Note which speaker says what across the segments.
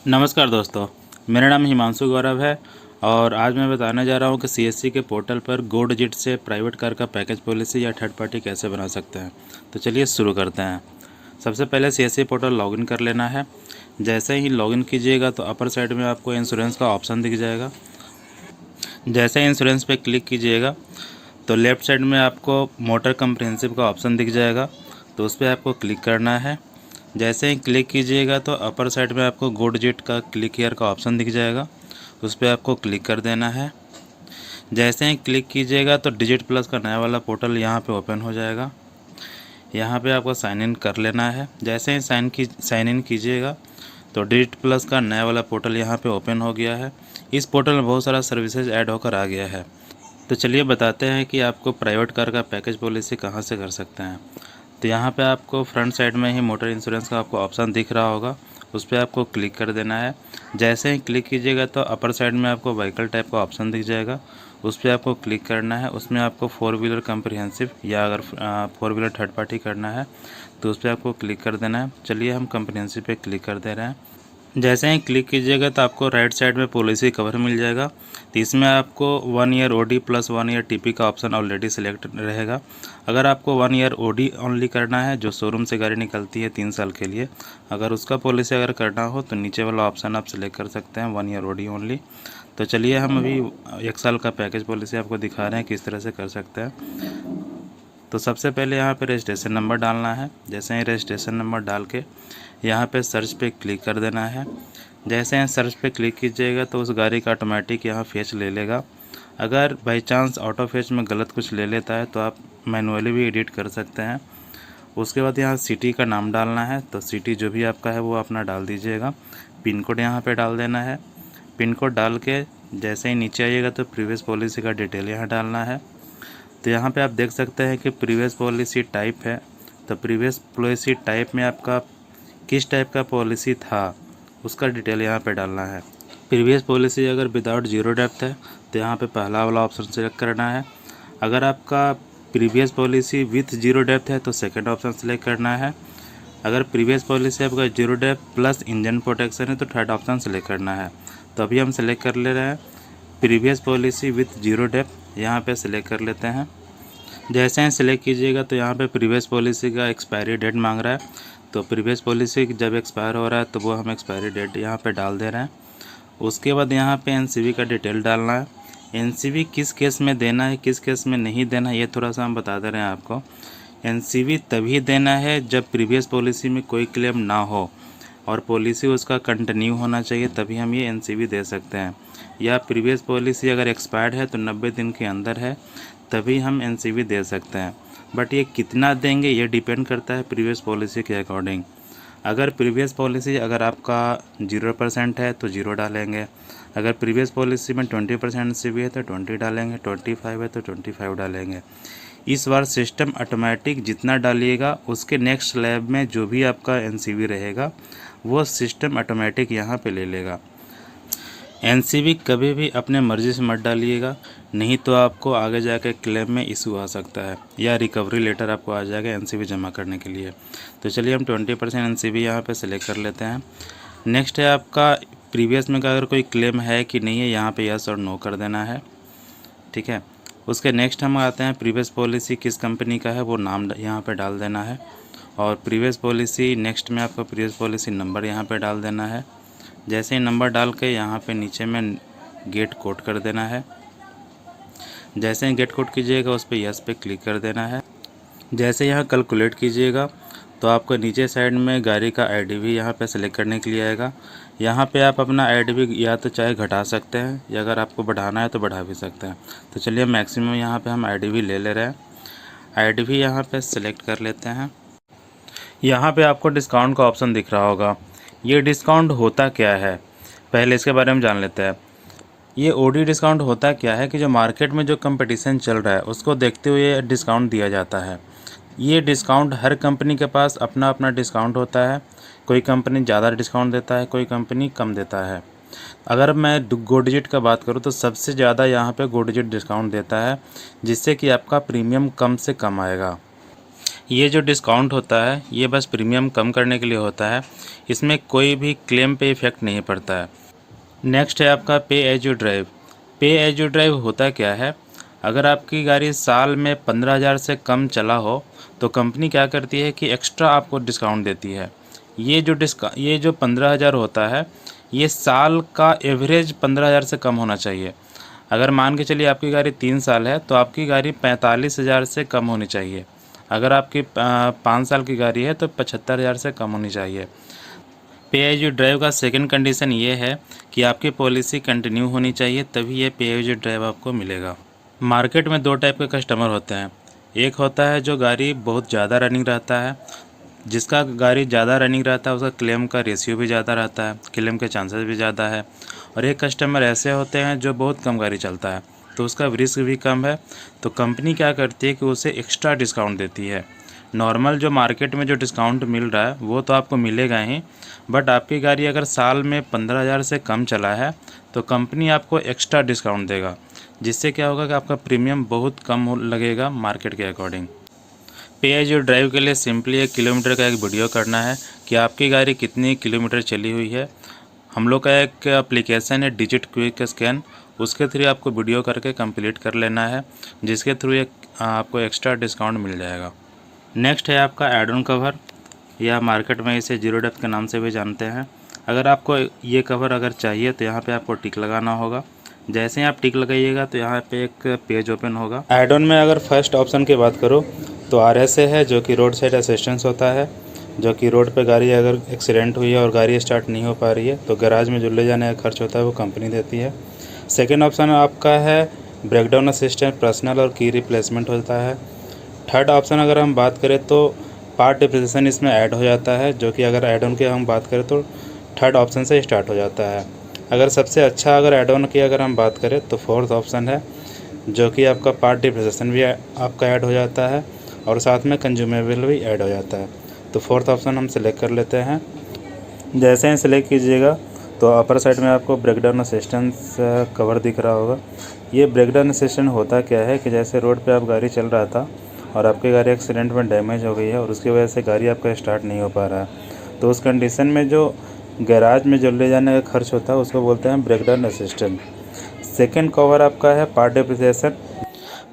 Speaker 1: नमस्कार दोस्तों, मेरा नाम हिमांशु गौरव है और आज मैं बताने जा रहा हूं कि सीएससी के पोर्टल पर गो डिजिट से प्राइवेट कार का पैकेज पॉलिसी या थर्ड पार्टी कैसे बना सकते हैं। तो चलिए शुरू करते हैं। सबसे पहले सीएससी पोर्टल लॉगिन कर लेना है। जैसे ही लॉगिन कीजिएगा तो अपर साइड में आपको इंश्योरेंस का ऑप्शन दिख जाएगा। जैसे ही इंश्योरेंस पे क्लिक कीजिएगा तो लेफ़्ट साइड में आपको मोटर कम्प्रिहेंसिव का ऑप्शन दिख जाएगा, तो उस पर आपको क्लिक करना है। जैसे ही क्लिक कीजिएगा तो अपर साइड में आपको गो डिजिट का क्लिक हियर का ऑप्शन दिख जाएगा, उस पर आपको क्लिक कर देना है। जैसे ही क्लिक कीजिएगा तो डिजिट प्लस का नया वाला पोर्टल यहाँ पे ओपन हो जाएगा। यहाँ पे आपको साइन इन कर लेना है। जैसे ही साइन इन कीजिएगा तो डिजिट प्लस का नया वाला पोर्टल यहाँ पे ओपन हो गया है। इस पोर्टल में बहुत सारा सर्विसेज ऐड होकर आ गया है। तो चलिए बताते हैं कि आपको प्राइवेट कार का पैकेज पॉलिसी कहाँ से कर सकते हैं। तो यहाँ पे आपको फ्रंट साइड में ही मोटर इंश्योरेंस का आपको ऑप्शन दिख रहा होगा, उस पर आपको क्लिक कर देना है। जैसे ही क्लिक कीजिएगा तो अपर साइड में आपको व्हीकल टाइप का ऑप्शन दिख जाएगा, उस पर आपको क्लिक करना है। उसमें आपको 4 व्हीलर कम्प्रिहेंसिव या अगर 4 व्हीलर थर्ड पार्टी करना है तो उस पर आपको क्लिक कर देना है। चलिए हम कम्प्रिहेंसिव पे क्लिक कर दे रहे हैं। जैसे ही क्लिक कीजिएगा तो आपको राइट साइड में पॉलिसी कवर मिल जाएगा। तो इसमें आपको 1 year OD plus 1 year TP का ऑप्शन ऑलरेडी सिलेक्ट रहेगा। अगर आपको 1 ईयर ओडी ओनली करना है, जो शोरूम से गाड़ी निकलती है 3 साल के लिए, अगर उसका पॉलिसी अगर करना हो तो नीचे वाला ऑप्शन आप सिलेक्ट कर सकते हैं 1 ईयर ओडी ओनली। तो चलिए हम अभी 1 साल का पैकेज पॉलिसी आपको दिखा रहे हैं किस तरह से कर सकते हैं। तो सबसे पहले यहाँ पे रजिस्ट्रेशन नंबर डालना है। जैसे ही रजिस्ट्रेशन नंबर डाल के यहाँ पे सर्च पे क्लिक कर देना है। जैसे ही सर्च पे क्लिक कीजिएगा तो उस गाड़ी का ऑटोमेटिक यहाँ फेच ले लेगा। अगर बाई चांस ऑटो फेच में गलत कुछ ले लेता है तो आप मैनुअली भी एडिट कर सकते हैं। उसके बाद यहाँ सिटी का नाम डालना है, तो सिटी जो भी आपका है वो अपना डाल दीजिएगा। पिन कोड यहाँ पे डाल देना है। पिन कोड डाल के जैसे ही नीचे आइएगा तो प्रीवियस पॉलिसी का डिटेल यहाँ डालना है। तो यहाँ पे आप देख सकते हैं कि प्रीवियस पॉलिसी टाइप है। तो प्रीवियस पॉलिसी टाइप में आपका किस टाइप का पॉलिसी था उसका डिटेल यहाँ पे डालना है। प्रीवियस पॉलिसी अगर विदाउट जीरो डेप्थ है तो यहाँ पे पहला वाला ऑप्शन सेलेक्ट करना है। अगर आपका previous policy with zero depth है तो सेकंड ऑप्शन सेलेक्ट करना है। अगर प्रीवियस पॉलिसी आपका zero depth plus engine protection है तो थर्ड ऑप्शन सेलेक्ट करना है। तो अभी हम सेलेक्ट कर ले रहे हैं previous policy with zero depth, यहाँ पे सिलेक्ट कर लेते हैं। जैसे ही सिलेक्ट कीजिएगा तो यहाँ पे प्रीवियस पॉलिसी का एक्सपायरी डेट मांग रहा है। तो प्रीवियस पॉलिसी जब एक्सपायर हो रहा है तो वो हम एक्सपायरी डेट यहाँ पे डाल दे रहे हैं। उसके बाद यहाँ पे एनसीवी का डिटेल डालना है। एनसीवी किस केस में देना है, किस केस में नहीं देना है, ये थोड़ा सा हम बता दे रहे हैं आपको। एनसीवी तभी देना है जब प्रीवियस पॉलिसी में कोई क्लेम ना हो और पॉलिसी उसका कंटिन्यू होना चाहिए, तभी हम ये एनसीवी दे सकते हैं। या प्रीवियस पॉलिसी अगर एक्सपायर्ड है तो 90 दिन के अंदर है तभी हम एनसीवी दे सकते हैं। बट ये कितना देंगे ये डिपेंड करता है प्रीवियस पॉलिसी के अकॉर्डिंग। अगर प्रीवियस पॉलिसी अगर आपका 0% है तो 0 डालेंगे। अगर प्रीवियस पॉलिसी में 20% एनसीवी है तो 20 डालेंगे, 25 है तो 25 डालेंगे। इस बार सिस्टम ऑटोमेटिक जितना डालिएगा उसके नेक्स्ट स्लैब में जो भी आपका एनसीवी रहेगा वो सिस्टम ऑटोमेटिक यहाँ पे ले लेगा। एनसीवी कभी भी अपने मर्ज़ी से मत डालिएगा, नहीं तो आपको आगे जाके क्लेम में इशू आ सकता है या रिकवरी लेटर आपको आ जाएगा एनसीवी जमा करने के लिए। तो चलिए हम 20% एनसीवी यहाँ पे सिलेक्ट कर लेते हैं। नेक्स्ट है आपका प्रीवियस में का अगर कोई क्लेम है कि नहीं है, यहाँ पे यस और नो कर देना है। ठीक है। उसके नेक्स्ट हम आते हैं प्रीवियस पॉलिसी किस कंपनी का है वो नाम यहाँ पर डाल देना है। और प्रीवियस पॉलिसी नेक्स्ट में आपका प्रीवियस पॉलिसी नंबर यहाँ पर डाल देना है। जैसे ही नंबर डाल के यहाँ पे नीचे में गेट कोड कर देना है। जैसे ही गेट कोड कीजिएगा उस पर यस पे क्लिक कर देना है। जैसे यहाँ कैलकुलेट कीजिएगा तो आपको नीचे साइड में गाड़ी का आईडीवी यहाँ पे सेलेक्ट करने के लिए आएगा। यहाँ पे आप अपना आईडीवी या तो चाहे घटा सकते हैं या अगर आपको बढ़ाना है तो बढ़ा भी सकते हैं। तो चलिए मैक्सिमम यहाँ पे हम आईडीवी ले ले रहे हैं। आईडीवी यहाँ पे सेलेक्ट कर लेते हैं। यहाँ पे आपको डिस्काउंट का ऑप्शन दिख रहा होगा। ये डिस्काउंट होता क्या है पहले इसके बारे में जान लेते हैं। ये ओडी डिस्काउंट होता क्या है कि जो मार्केट में जो कंपटीशन चल रहा है उसको देखते हुए डिस्काउंट दिया जाता है। ये डिस्काउंट हर कंपनी के पास अपना अपना डिस्काउंट होता है। कोई कंपनी ज़्यादा डिस्काउंट देता है, कोई कंपनी कम देता है। अगर मैं गो डिजिट का बात करूँ तो सबसे ज़्यादा यहाँ पे गो डिजिट डिस्काउंट देता है, जिससे कि आपका प्रीमियम कम से कम आएगा। ये जो डिस्काउंट होता है ये बस प्रीमियम कम करने के लिए होता है, इसमें कोई भी क्लेम पे इफ़ेक्ट नहीं पड़ता है। नेक्स्ट है आपका पे एज यू ड्राइव। पे एज यू ड्राइव होता क्या है, अगर आपकी गाड़ी साल में 15,000 से कम चला हो तो कंपनी क्या करती है कि एक्स्ट्रा आपको डिस्काउंट देती है। ये जो 15,000 होता है ये साल का एवरेज 15,000 से कम होना चाहिए। अगर मान के चलिए आपकी गाड़ी 3 साल है तो आपकी गाड़ी 45,000 से कम होनी चाहिए। अगर आपकी 5 साल की गाड़ी है तो 75,000 से कम होनी चाहिए। पे एज यू ड्राइव का सेकंड कंडीशन ये है कि आपकी पॉलिसी कंटिन्यू होनी चाहिए, तभी ये पे एज यू ड्राइव आपको मिलेगा। मार्केट में 2 टाइप के कस्टमर होते हैं। एक होता है जो गाड़ी बहुत ज़्यादा रनिंग रहता है, जिसका गाड़ी ज़्यादा रनिंग रहता है उसका क्लेम का रेशियो भी ज़्यादा रहता है, क्लेम के चांसेस भी ज़्यादा है। और एक कस्टमर ऐसे होते हैं जो बहुत कम गाड़ी चलता है तो उसका रिस्क भी कम है, तो कंपनी क्या करती है कि उसे एक्स्ट्रा डिस्काउंट देती है। नॉर्मल जो मार्केट में जो डिस्काउंट मिल रहा है वो तो आपको मिलेगा ही, बट आपकी गाड़ी अगर साल में 15,000 से कम चला है तो कंपनी आपको एक्स्ट्रा डिस्काउंट देगा, जिससे क्या होगा कि आपका प्रीमियम बहुत कम लगेगा मार्केट के अकॉर्डिंग। पे एज यू ड्राइव के लिए सिंपली 1 किलोमीटर का एक वीडियो करना है कि आपकी गाड़ी कितनी किलोमीटर चली हुई है। हम लोग का एक एप्लीकेशन है डिजिट क्विक स्कैन, उसके थ्रू आपको वीडियो करके कंप्लीट कर लेना है, जिसके थ्रू एक आपको एक्स्ट्रा डिस्काउंट मिल जाएगा। नेक्स्ट है आपका एड ऑन कवर, या मार्केट में इसे जीरो डेप्थ के नाम से भी जानते हैं। अगर आपको ये कवर अगर चाहिए तो यहाँ पे आपको टिक लगाना होगा। जैसे ही आप टिक लगाइएगा तो यहाँ पे एक पेज ओपन होगा। एड ऑन में अगर फर्स्ट ऑप्शन की बात करो तो RSA है, जो कि रोड साइड असिस्टेंस होता है, जो कि रोड पे गाड़ी अगर एक्सीडेंट हुई है और गाड़ी स्टार्ट नहीं हो पा रही है तो गैराज में जो ले जाने का खर्च होता है वो कंपनी देती है। सेकेंड ऑप्शन आपका है ब्रेकडाउन असिस्टेंट, पर्सनल और की रिप्लेसमेंट होता है। थर्ड ऑप्शन अगर हम बात करें तो पार्ट डिप्रिसिएशन इसमें ऐड हो जाता है, जो कि अगर ऐड ऑन की हम बात करें तो थर्ड ऑप्शन से स्टार्ट हो जाता है। अगर सबसे अच्छा अगर ऐड ऑन की अगर हम बात करें तो फोर्थ ऑप्शन है, जो कि आपका पार्ट डिप्रिसिएशन भी आपका ऐड हो जाता है और साथ में कंज्यूमेबल भी ऐड हो जाता है। तो फोर्थ ऑप्शन हम सिलेक्ट कर लेते हैं। जैसे ही सिलेक्ट कीजिएगा तो अपर साइड में आपको ब्रेकडाउन असिस्टेंस कवर दिख रहा होगा। ये ब्रेकडाउन असिस्टेंट होता क्या है कि जैसे रोड पे आप गाड़ी चल रहा था और आपकी गाड़ी एक्सीडेंट में डैमेज हो गई है और उसकी वजह से गाड़ी आपका स्टार्ट नहीं हो पा रहा है, तो उस कंडीशन में जो गैराज में जो ले जाने का खर्च होता है उसको बोलते हैं ब्रेकडाउन असिस्टेंट। सेकेंड कवर आपका है पार्ट डिप्रिसिएशन।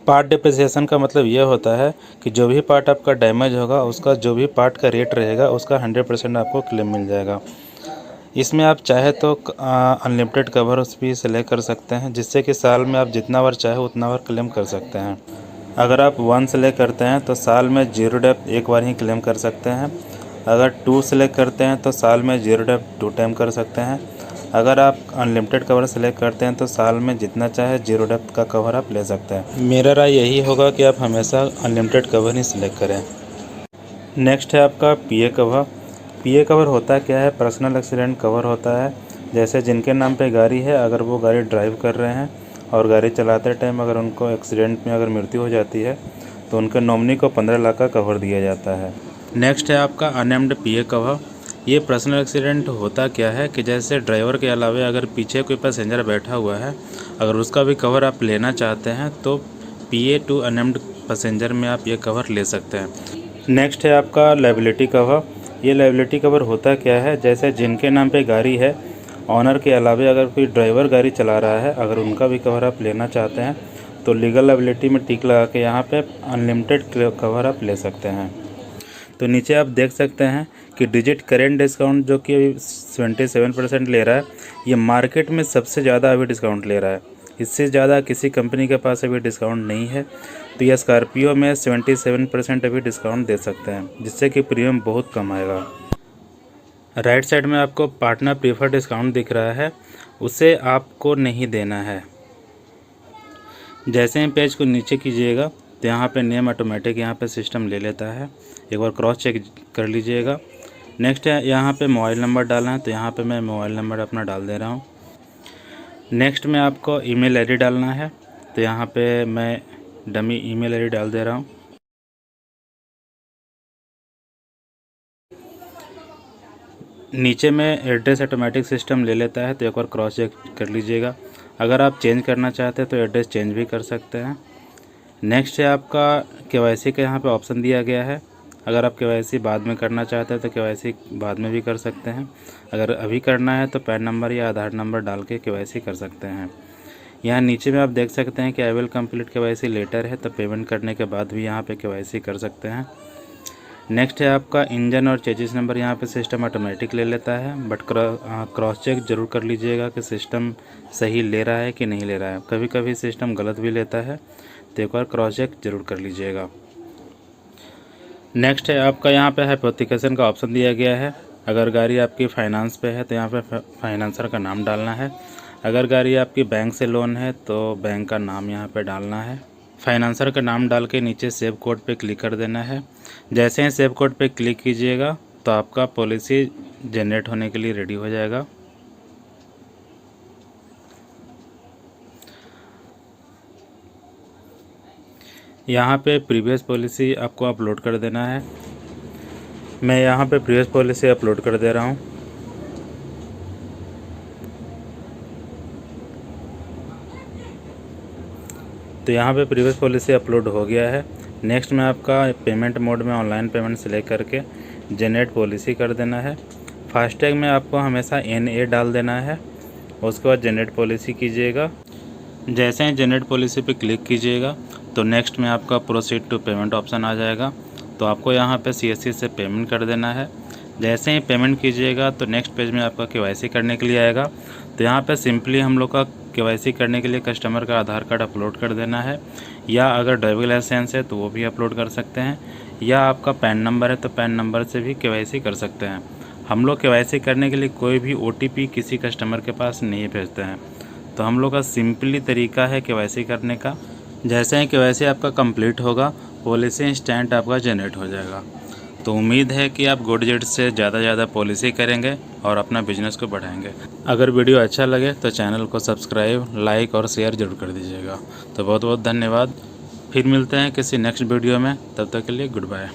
Speaker 1: पार्ट डिप्रिसिएशन का मतलब ये होता है कि जो भी पार्ट आपका डैमेज होगा उसका जो भी पार्ट का रेट रहेगा उसका 100% आपको क्लेम मिल जाएगा। इसमें आप चाहे तो अनलिमिटेड कवर भी सेलेक्ट कर सकते हैं, जिससे कि साल में आप जितना बार चाहे उतना बार क्लेम कर सकते हैं। अगर आप 1 सेलेक्ट करते हैं तो साल में जीरो डेप्थ एक बार ही क्लेम कर सकते हैं। अगर 2 सेलेक्ट करते हैं तो साल में जीरो डेप्थ 2 टाइम कर सकते हैं। अगर आप अनलिमिटेड कवर सेलेक्ट करते हैं तो साल में जितना चाहे जीरो डेप्थ का कवर आप ले सकते हैं। मेरा राय यही होगा कि आप हमेशा अनलिमिटेड कवर ही सिलेक्ट करें। नेक्स्ट है आपका पीए कवर। पीए कवर होता क्या है, पर्सनल एक्सीडेंट कवर होता है। जैसे जिनके नाम पे गाड़ी है, अगर वो गाड़ी ड्राइव कर रहे हैं और गाड़ी चलाते टाइम अगर उनको एक्सीडेंट में अगर मृत्यु हो जाती है तो उनके नॉमिनी को 15 लाख का कवर दिया जाता है। नेक्स्ट है आपका अननेम्ड पीए कवर। ये पर्सनल एक्सीडेंट होता क्या है कि जैसे ड्राइवर के अलावा अगर पीछे कोई पैसेंजर बैठा हुआ है, अगर उसका भी कवर आप लेना चाहते हैं तो PA टू अननेम्ड पैसेंजर में आप ये कवर ले सकते हैं। नेक्स्ट है आपका लायबिलिटी कवर। ये लायबिलिटी कवर होता क्या है, जैसे जिनके नाम पे गाड़ी है, ऑनर के अलावा अगर कोई ड्राइवर गाड़ी चला रहा है, अगर उनका भी कवर आप लेना चाहते हैं तो लीगल लायबिलिटी में टिक लगा के यहाँ पे अनलिमिटेड कवर आप ले सकते हैं। तो नीचे आप देख सकते हैं कि डिजिट करेंट डिस्काउंट जो कि अभी 27% ले रहा है, ये मार्केट में सबसे ज़्यादा अभी डिस्काउंट ले रहा है। इससे ज़्यादा किसी कंपनी के पास अभी डिस्काउंट नहीं है। तो ये स्कॉर्पियो में 77% अभी डिस्काउंट दे सकते हैं, जिससे कि प्रीमियम बहुत कम आएगा। राइट साइड में आपको पार्टनर प्रीफर डिस्काउंट दिख रहा है, उसे आपको नहीं देना है। जैसे ही पेज को नीचे कीजिएगा तो यहाँ पे नेम ऑटोमेटिक यहाँ पे सिस्टम ले लेता है, एक बार क्रॉस चेक कर लीजिएगा। नेक्स्ट है यहाँ पे मोबाइल नंबर डालना है, तो यहाँ पे मैं मोबाइल नंबर अपना डाल दे रहा हूँ। नेक्स्ट में आपको ईमेल आईडी डालना है, तो यहाँ पे मैं डमी ईमेल आईडी डाल दे रहा हूँ। नीचे में एड्रेस ऑटोमेटिक सिस्टम ले लेता है, तो एक बार क्रॉस चेक कर लीजिएगा। अगर आप चेंज करना चाहते हैं तो एड्रेस चेंज भी कर सकते हैं। नेक्स्ट है आपका KYC का यहाँ पे ऑप्शन दिया गया है, अगर आप KYC बाद में करना चाहते हैं तो KYC बाद में भी कर सकते हैं। अगर अभी करना है तो पैन नंबर या आधार नंबर डाल के KYC कर सकते हैं। यहाँ नीचे में आप देख सकते हैं कि I will complete KYC letter है, तो पेमेंट करने के बाद भी यहाँ पे KYC कर सकते हैं। नेक्स्ट है आपका इंजन और चेजिस नंबर। यहाँ पे सिस्टम ऑटोमेटिक ले लेता है, बट क्रॉस चेक ज़रूर कर लीजिएगा कि सिस्टम सही ले रहा है कि नहीं ले रहा है। कभी कभी सिस्टम गलत भी लेता है, तो एक बार क्रॉस चेक ज़रूर कर लीजिएगा। नेक्स्ट है आपका यहाँ पे हाइपोथिकेशन का ऑप्शन दिया गया है। अगर गाड़ी आपकी फाइनेंस पे है तो यहाँ पे फाइनेंसर का नाम डालना है। अगर गाड़ी आपकी बैंक से लोन है तो बैंक का नाम यहाँ पे डालना है। फाइनेंसर का नाम डाल के नीचे सेव कोड पे क्लिक कर देना है। जैसे ही सेव कोड पे क्लिक कीजिएगा तो आपका पॉलिसी जनरेट होने के लिए रेडी हो जाएगा। यहाँ पे प्रीवियस पॉलिसी आपको अपलोड कर देना है। मैं यहाँ पे प्रीवियस पॉलिसी अपलोड कर दे रहा हूँ। तो यहाँ पे प्रीवियस पॉलिसी अपलोड हो गया है। नेक्स्ट में आपका पेमेंट मोड में ऑनलाइन पेमेंट सेलेक्ट करके जनरेट पॉलिसी कर देना है। फास्टैग में आपको हमेशा NA डाल देना है। उसके बाद जनरेट पॉलिसी कीजिएगा। जैसे ही जनरेट पॉलिसी पे क्लिक कीजिएगा तो नेक्स्ट में आपका प्रोसीड टू पेमेंट ऑप्शन आ जाएगा। तो आपको यहाँ पे CSC से पेमेंट कर देना है। जैसे ही पेमेंट कीजिएगा तो नेक्स्ट पेज में आपका KYC करने के लिए आएगा। तो यहाँ पे सिंपली हम लोग का KYC करने के लिए कस्टमर का आधार कार्ड अपलोड कर देना है, या अगर ड्राइविंग लाइसेंस है तो वो भी अपलोड कर सकते हैं, या आपका पैन नंबर है तो पैन नंबर से भी KYC कर सकते हैं। हम लोग KYC करने के लिए कोई भी OTP किसी कस्टमर के पास नहीं भेजते हैं। तो हम लोग का सिंपली तरीका है KYC करने का। जैसे ही KYC आपका कंप्लीट होगा, पॉलिसी इंस्टेंट आपका जनरेट हो जाएगा। तो उम्मीद है कि आप GoDigit से ज़्यादा पॉलिसी करेंगे और अपना बिजनेस को बढ़ाएंगे। अगर वीडियो अच्छा लगे तो चैनल को सब्सक्राइब, लाइक और शेयर ज़रूर कर दीजिएगा। तो बहुत बहुत धन्यवाद। फिर मिलते हैं किसी नेक्स्ट वीडियो में, तब तक के लिए गुड बाय।